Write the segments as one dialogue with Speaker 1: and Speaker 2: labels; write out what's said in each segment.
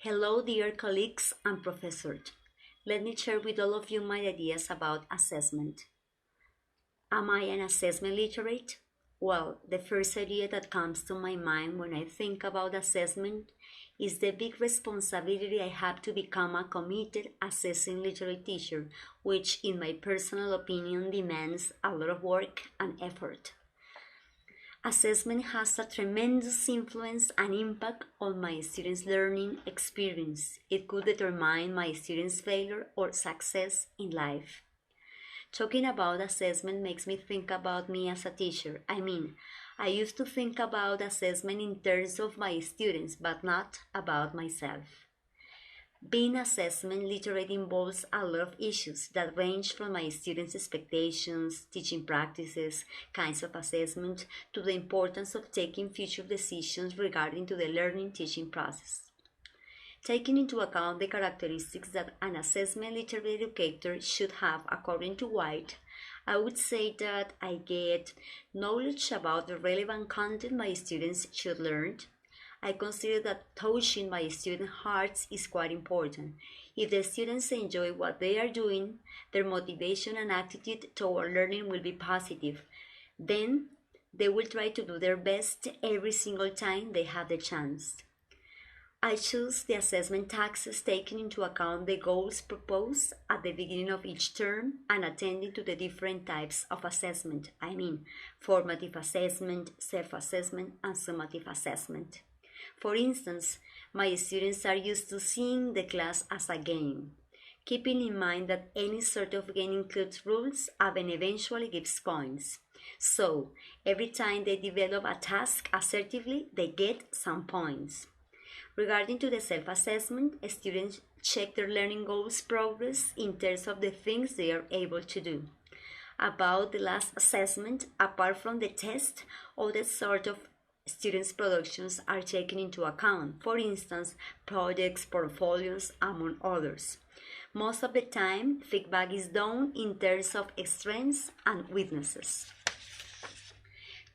Speaker 1: Hello, dear colleagues and professors. Let me share with all of you my ideas about assessment. Am I an assessment literate? Well, the first idea that comes to my mind when I think about assessment is the big responsibility I have to become a committed assessing literate teacher, which, in my personal opinion, demands a lot of work and effort. Assessment has a tremendous influence and impact on my students' learning experience. It could determine my students' failure or success in life. Talking about assessment makes me think about me as a teacher. I used to think about assessment in terms of my students, but not about myself. Being assessment literate involves a lot of issues that range from my students' expectations, teaching practices, kinds of assessment, to the importance of taking future decisions regarding to the learning teaching process. Taking into account the characteristics that an assessment literate educator should have according to White, I would say that I get knowledge about the relevant content my students should learn. I consider that touching my student hearts is quite important. If the students enjoy what they are doing, their motivation and attitude toward learning will be positive. Then they will try to do their best every single time they have the chance. I choose the assessment taxes taking into account the goals proposed at the beginning of each term and attending to the different types of assessment. Formative assessment, self-assessment, and summative assessment. For instance, my students are used to seeing the class as a game, keeping in mind that any sort of game includes rules and eventually gives points. So, every time they develop a task assertively, they get some points. Regarding to the self-assessment, students check their learning goals progress in terms of the things they are able to do. About the last assessment, apart from the test, other sort of students' productions are taken into account, for instance, projects, portfolios, among others. Most of the time, feedback is done in terms of strengths and weaknesses.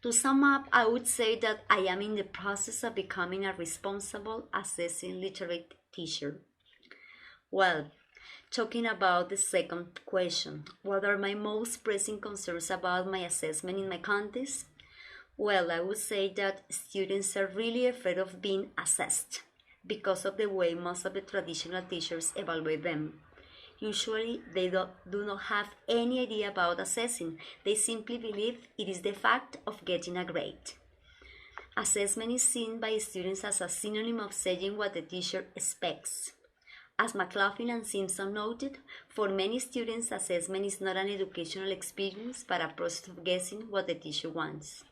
Speaker 1: To sum up, I would say that I am in the process of becoming a responsible assessing literate teacher. Well, talking about the second question, what are my most pressing concerns about my assessment in my contest? Well, I would say that students are really afraid of being assessed because of the way most of the traditional teachers evaluate them. Usually, they do not have any idea about assessing. They simply believe it is the fact of getting a grade. Assessment is seen by students as a synonym of saying what the teacher expects. As McLaughlin and Simpson noted, for many students, assessment is not an educational experience but a process of guessing what the teacher wants.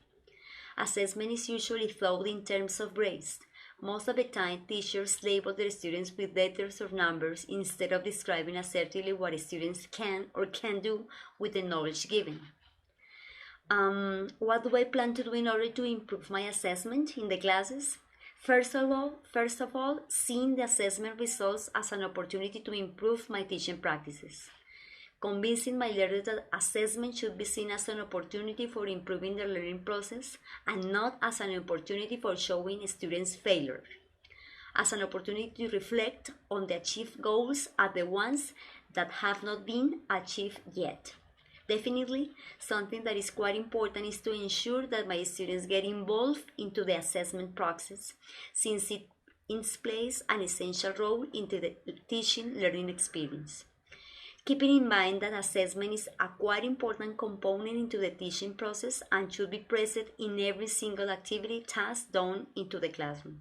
Speaker 1: Assessment is usually thought in terms of grades. Most of the time, teachers label their students with letters or numbers instead of describing assertively what students can or can't do with the knowledge given. What do I plan to do in order to improve my assessment in the classes? First of all, seeing the assessment results as an opportunity to improve my teaching practices. Convincing my learners that assessment should be seen as an opportunity for improving their learning process and not as an opportunity for showing students' failure. As an opportunity to reflect on the achieved goals and the ones that have not been achieved yet. Definitely, something that is quite important is to ensure that my students get involved into the assessment process, since it plays an essential role into the teaching learning experience. Keeping in mind that assessment is a quite important component into the teaching process and should be present in every single activity task done into the classroom.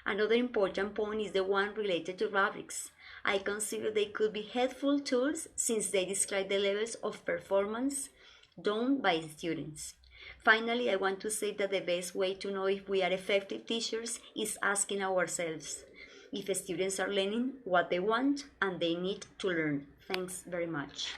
Speaker 1: Another important point is the one related to rubrics. I consider they could be helpful tools since they describe the levels of performance done by students. Finally, I want to say that the best way to know if we are effective teachers is asking ourselves if students are learning what they want and they need to learn. Thanks very much.